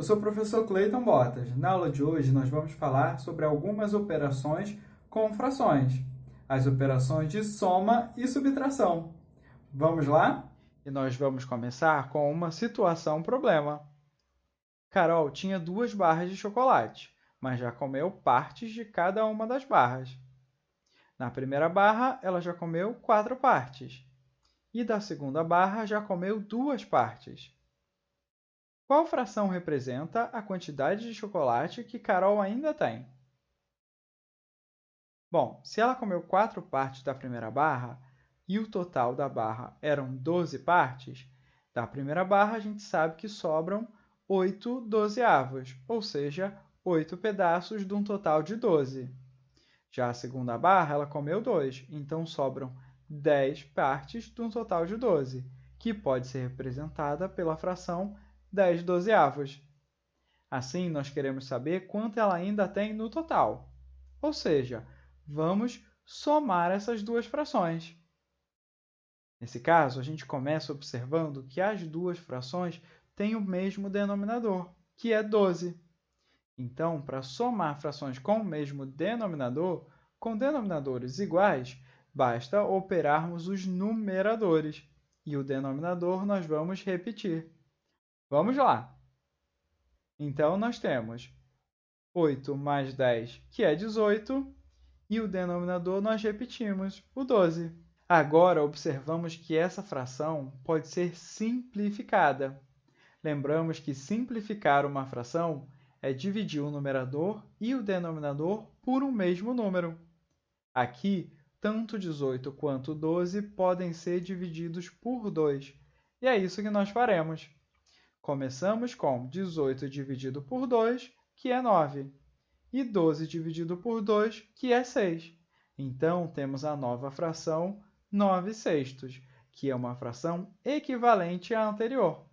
Eu sou o professor Cleiton Botas. Na aula de hoje, nós vamos falar sobre algumas operações com frações, as operações de soma e subtração. Vamos lá? E nós vamos começar com uma situação-problema. Carol tinha 2 barras de chocolate, mas já comeu partes de cada uma das barras. Na primeira barra, ela já comeu 4 partes, e da segunda barra já comeu 2 partes. Qual fração representa a quantidade de chocolate que Carol ainda tem? Bom, se ela comeu 4 partes da primeira barra e o total da barra eram 12 partes, da primeira barra a gente sabe que sobram 8 dozeavos, ou seja, 8 pedaços de um total de 12. Já a segunda barra, ela comeu 2, então sobram 10 partes de um total de 12, que pode ser representada pela fração 10 dozeavos. Assim, nós queremos saber quanto ela ainda tem no total. Ou seja, vamos somar essas 2 frações. Nesse caso, a gente começa observando que as 2 frações têm o mesmo denominador, que é 12. Então, para somar frações com o mesmo denominador, com denominadores iguais, basta operarmos os numeradores, e o denominador nós vamos repetir. Vamos lá! Então, nós temos 8 mais 10, que é 18, e o denominador nós repetimos, o 12. Agora, observamos que essa fração pode ser simplificada. Lembramos que simplificar uma fração é dividir o numerador e o denominador por um mesmo número. Aqui, tanto 18 quanto 12 podem ser divididos por 2, e é isso que nós faremos. Começamos com 18 dividido por 2, que é 9, e 12 dividido por 2, que é 6. Então, temos a nova fração 9 sextos, que é uma fração equivalente à anterior.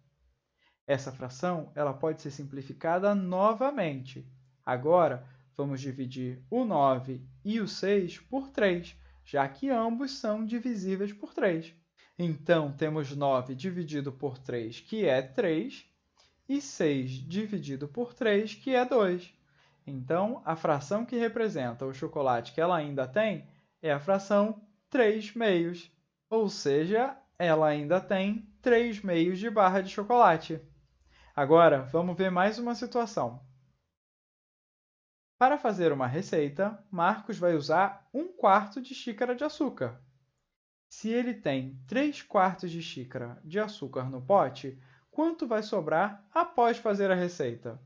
Essa fração ela pode ser simplificada novamente. Agora, vamos dividir o 9 e o 6 por 3, já que ambos são divisíveis por 3. Então, temos 9 dividido por 3, que é 3, e 6 dividido por 3, que é 2. Então, a fração que representa o chocolate que ela ainda tem é a fração 3 meios, ou seja, ela ainda tem 3 meios de barra de chocolate. Agora, vamos ver mais uma situação. Para fazer uma receita, Marcos vai usar 1/4 de xícara de açúcar. Se ele tem 3/4 de xícara de açúcar no pote, quanto vai sobrar após fazer a receita?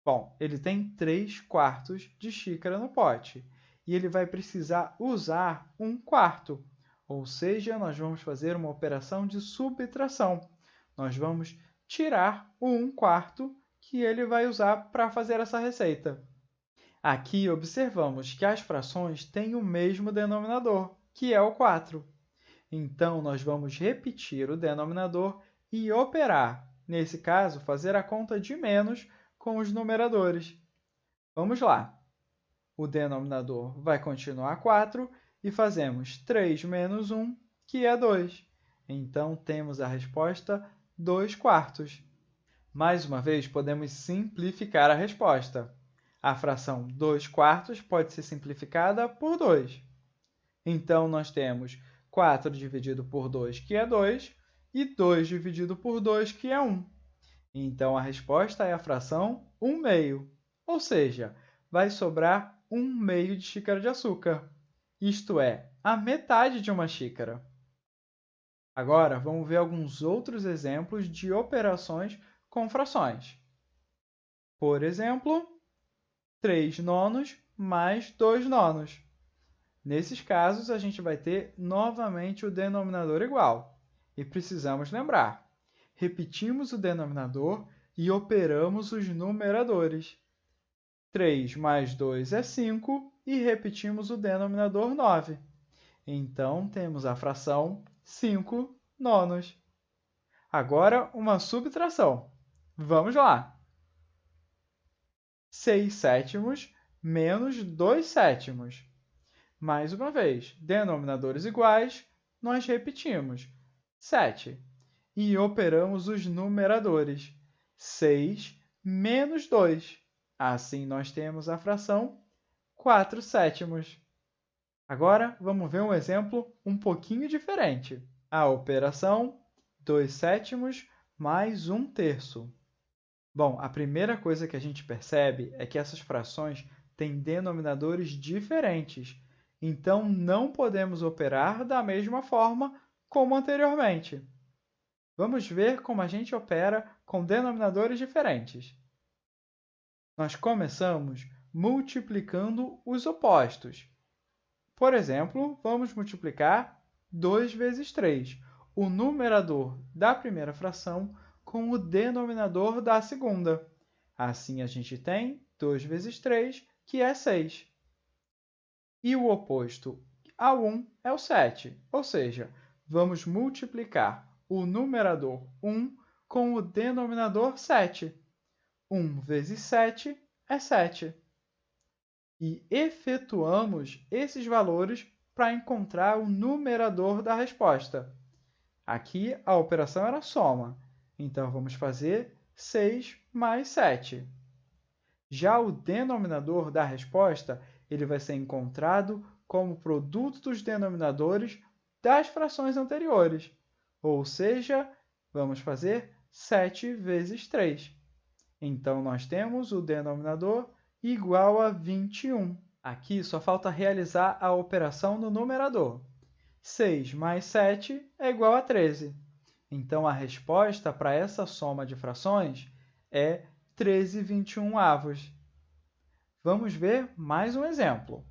Bom, ele tem 3/4 de xícara no pote e ele vai precisar usar 1/4, ou seja, nós vamos fazer uma operação de subtração. Nós vamos tirar o 1/4 que ele vai usar para fazer essa receita. Aqui, observamos que as frações têm o mesmo denominador, que é o 4. Então, nós vamos repetir o denominador e operar. Nesse caso, fazer a conta de menos com os numeradores. Vamos lá! O denominador vai continuar 4 e fazemos 3 menos 1, que é 2. Então, temos a resposta 2/4. Mais uma vez, podemos simplificar a resposta. A fração 2/4 pode ser simplificada por 2. Então, nós temos 4 dividido por 2, que é 2, e 2 dividido por 2, que é 1. Então, a resposta é a fração 1/2, ou seja, vai sobrar 1/2 de xícara de açúcar, isto é, a metade de uma xícara. Agora, vamos ver alguns outros exemplos de operações com frações. Por exemplo, 3 nonos mais 2 nonos. Nesses casos, a gente vai ter novamente o denominador igual. E precisamos lembrar, repetimos o denominador e operamos os numeradores. 3 mais 2 é 5 e repetimos o denominador 9. Então, temos a fração 5 nonos. Agora, uma subtração. Vamos lá! 6 sétimos menos 2 sétimos. Mais uma vez, denominadores iguais, nós repetimos 7 e operamos os numeradores. 6 menos 2. Assim, nós temos a fração 4/7. Agora, vamos ver um exemplo um pouquinho diferente. A operação 2/7 mais 1/3. Bom, a primeira coisa que a gente percebe é que essas frações têm denominadores diferentes, então não podemos operar da mesma forma como anteriormente. Vamos ver como a gente opera com denominadores diferentes. Nós começamos multiplicando os opostos. Por exemplo, vamos multiplicar 2 vezes 3, o numerador da primeira fração com o denominador da segunda. Assim, a gente tem 2 vezes 3, que é 6. E o oposto a 1 é o 7, ou seja, vamos multiplicar o numerador 1 com o denominador 7. 1 vezes 7 é 7. E efetuamos esses valores para encontrar o numerador da resposta. Aqui, a operação era soma, então vamos fazer 6 mais 7. Já o denominador da resposta ele vai ser encontrado como produto dos denominadores das frações anteriores, ou seja, vamos fazer 7 vezes 3. Então, nós temos o denominador igual a 21. Aqui só falta realizar a operação no numerador. 6 mais 7 é igual a 13. Então, a resposta para essa soma de frações é 13/21. Vamos ver mais um exemplo.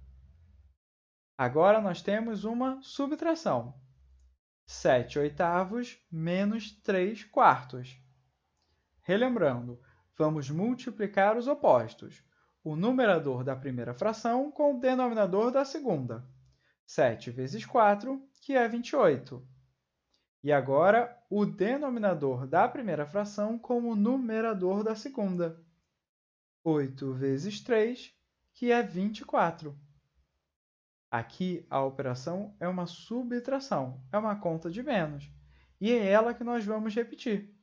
Agora, nós temos uma subtração. 7/8 menos 3/4. Relembrando, vamos multiplicar os opostos. O numerador da primeira fração com o denominador da segunda. 7 vezes 4, que é 28. E agora, o denominador da primeira fração com o numerador da segunda. 8 vezes 3, que é 24. Aqui, a operação é uma subtração, é uma conta de menos. E é ela que nós vamos repetir.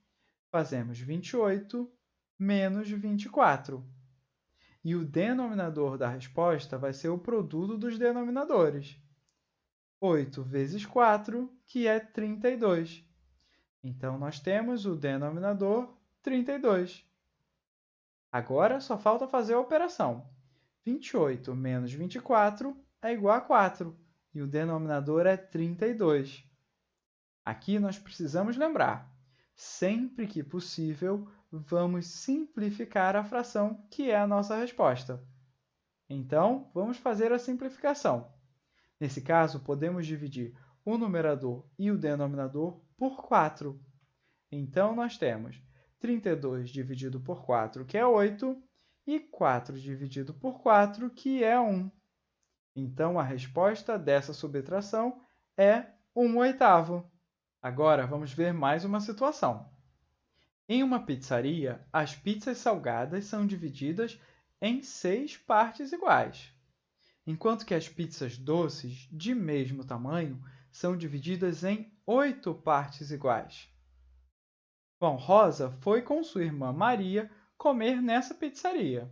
Fazemos 28 menos 24. E o denominador da resposta vai ser o produto dos denominadores. 8 vezes 4, que é 32. Então, nós temos o denominador 32. Agora, só falta fazer a operação. 28 menos 24 é igual a 4, e o denominador é 32. Aqui, nós precisamos lembrar, sempre que possível, vamos simplificar a fração que é a nossa resposta. Então, vamos fazer a simplificação. Nesse caso, podemos dividir o numerador e o denominador por 4. Então, nós temos 32 dividido por 4, que é 8, e 4 dividido por 4, que é 1. Então, a resposta dessa subtração é 1/8. Agora, vamos ver mais uma situação. Em uma pizzaria, as pizzas salgadas são divididas em 6 partes iguais, enquanto que as pizzas doces, de mesmo tamanho, são divididas em 8 partes iguais. Bom, Rosa foi com sua irmã Maria comer nessa pizzaria.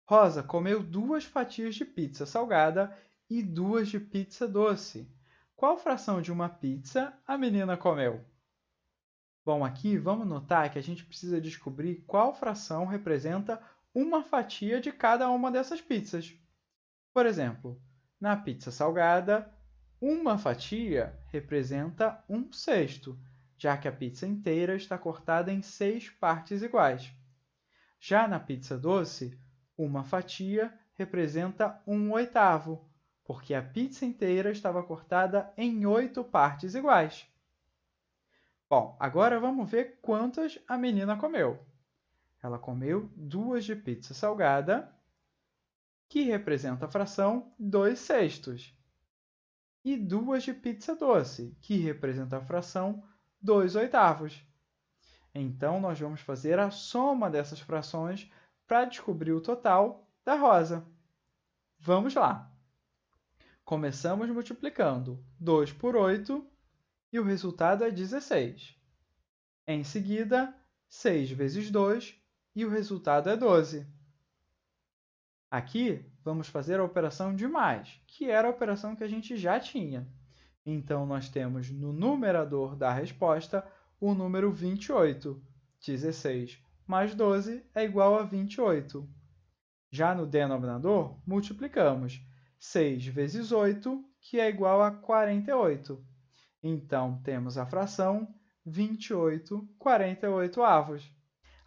Rosa comeu 2 fatias de pizza salgada e 2 de pizza doce. Qual fração de uma pizza a menina comeu? Bom, aqui vamos notar que a gente precisa descobrir qual fração representa uma fatia de cada uma dessas pizzas. Por exemplo, na pizza salgada, uma fatia representa 1/6, já que a pizza inteira está cortada em 6 partes iguais. Já na pizza doce, uma fatia representa 1/8, porque a pizza inteira estava cortada em 8 partes iguais. Bom, agora vamos ver quantas a menina comeu. Ela comeu 2 de pizza salgada, que representa a fração 2/6, e 2 de pizza doce, que representa a fração 2/8. Então, nós vamos fazer a soma dessas frações para descobrir o total da Rosa. Vamos lá! Começamos multiplicando 2 por 8, e o resultado é 16. Em seguida, 6 vezes 2, e o resultado é 12. Aqui, vamos fazer a operação de mais, que era a operação que a gente já tinha. Então, nós temos no numerador da resposta o número 28. 16 mais 12 é igual a 28. Já no denominador, multiplicamos 6 vezes 8, que é igual a 48. Então, temos a fração 28/48.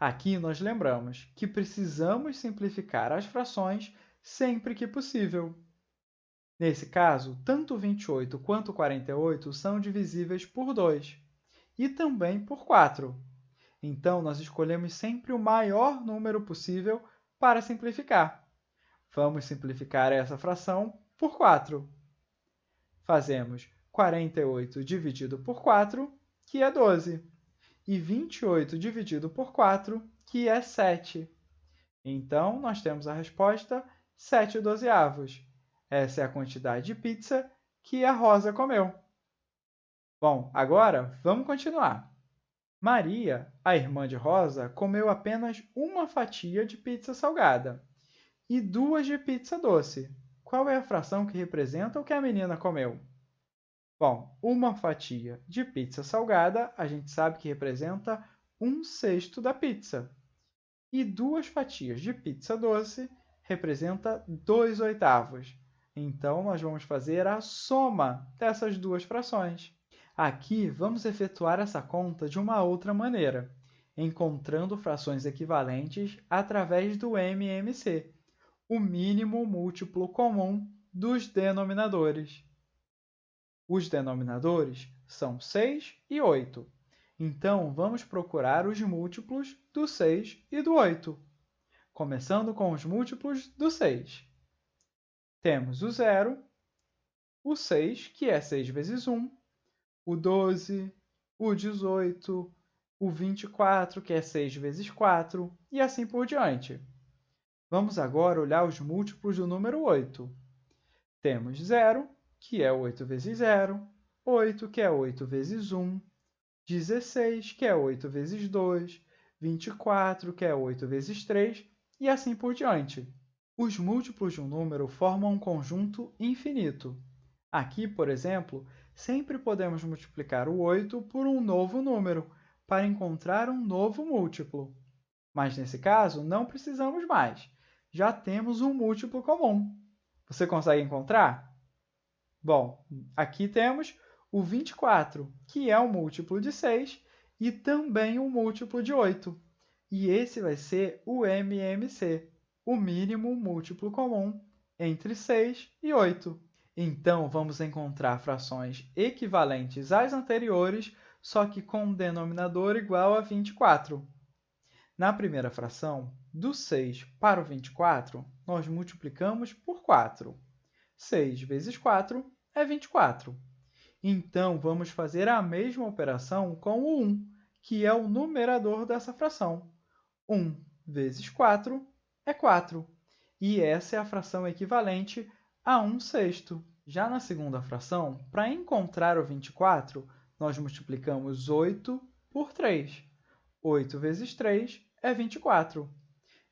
Aqui nós lembramos que precisamos simplificar as frações sempre que possível. Nesse caso, tanto 28 quanto 48 são divisíveis por 2 e também por 4. Então, nós escolhemos sempre o maior número possível para simplificar. Vamos simplificar essa fração por 4. Fazemos 48 dividido por 4, que é 12, e 28 dividido por 4, que é 7. Então, nós temos a resposta 7/12. Essa é a quantidade de pizza que a Rosa comeu. Bom, agora vamos continuar. Maria, a irmã de Rosa, comeu apenas uma fatia de pizza salgada e 2 de pizza doce. Qual é a fração que representa o que a menina comeu? Bom, uma fatia de pizza salgada, a gente sabe que representa 1/6 da pizza. E 2 fatias de pizza doce representa 2/8. Então, nós vamos fazer a soma dessas duas frações. Aqui, vamos efetuar essa conta de uma outra maneira, encontrando frações equivalentes através do MMC, o mínimo múltiplo comum dos denominadores. Os denominadores são 6 e 8. Então, vamos procurar os múltiplos do 6 e do 8, começando com os múltiplos do 6. Temos o 0, o 6, que é 6 vezes 1, o 12, o 18, o 24, que é 6 vezes 4, e assim por diante. Vamos agora olhar os múltiplos do número 8. Temos 0, que é 8 vezes 0, 8, que é 8 vezes 1, 16, que é 8 vezes 2, 24, que é 8 vezes 3, e assim por diante. Os múltiplos de um número formam um conjunto infinito. Aqui, por exemplo, sempre podemos multiplicar o 8 por um novo número para encontrar um novo múltiplo. Mas, nesse caso, não precisamos mais. Já temos um múltiplo comum. Você consegue encontrar? Bom, aqui temos o 24, que é um múltiplo de 6 e também um múltiplo de 8. E esse vai ser o MMC, o mínimo múltiplo comum entre 6 e 8. Então, vamos encontrar frações equivalentes às anteriores, só que com um denominador igual a 24. Na primeira fração, do 6 para o 24, nós multiplicamos por 4. 6 vezes 4 é 24. Então, vamos fazer a mesma operação com o 1, que é o numerador dessa fração. 1 vezes 4 é 4, e essa é a fração equivalente a 1/6. Já na segunda fração, para encontrar o 24, nós multiplicamos 8 por 3. 8 vezes 3 é 24.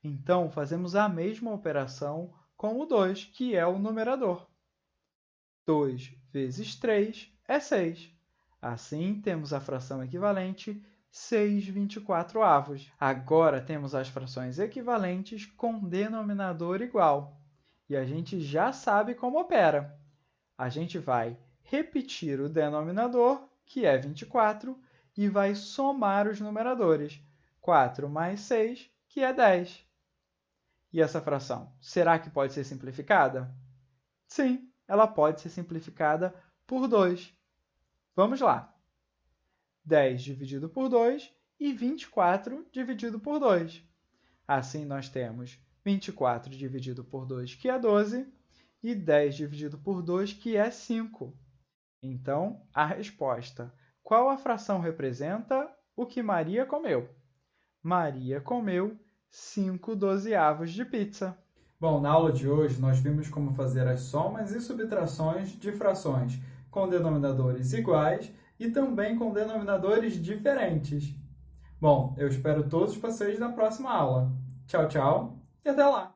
Então, fazemos a mesma operação com o 2, que é o numerador. 2 vezes 3 é 6. Assim, temos a fração equivalente 6/24. Agora, temos as frações equivalentes com denominador igual. E a gente já sabe como opera. A gente vai repetir o denominador, que é 24, e vai somar os numeradores. 4 mais 6, que é 10. E essa fração, será que pode ser simplificada? Sim, ela pode ser simplificada por 2. Vamos lá. 10 dividido por 2 e 24 dividido por 2. Assim, nós temos 24 dividido por 2, que é 12, e 10 dividido por 2, que é 5. Então, a resposta. Qual a fração representa o que Maria comeu? Maria comeu 5/12 de pizza. Bom, na aula de hoje, nós vimos como fazer as somas e subtrações de frações com denominadores iguais e também com denominadores diferentes. Bom, eu espero todos vocês na próxima aula. Tchau, tchau e até lá!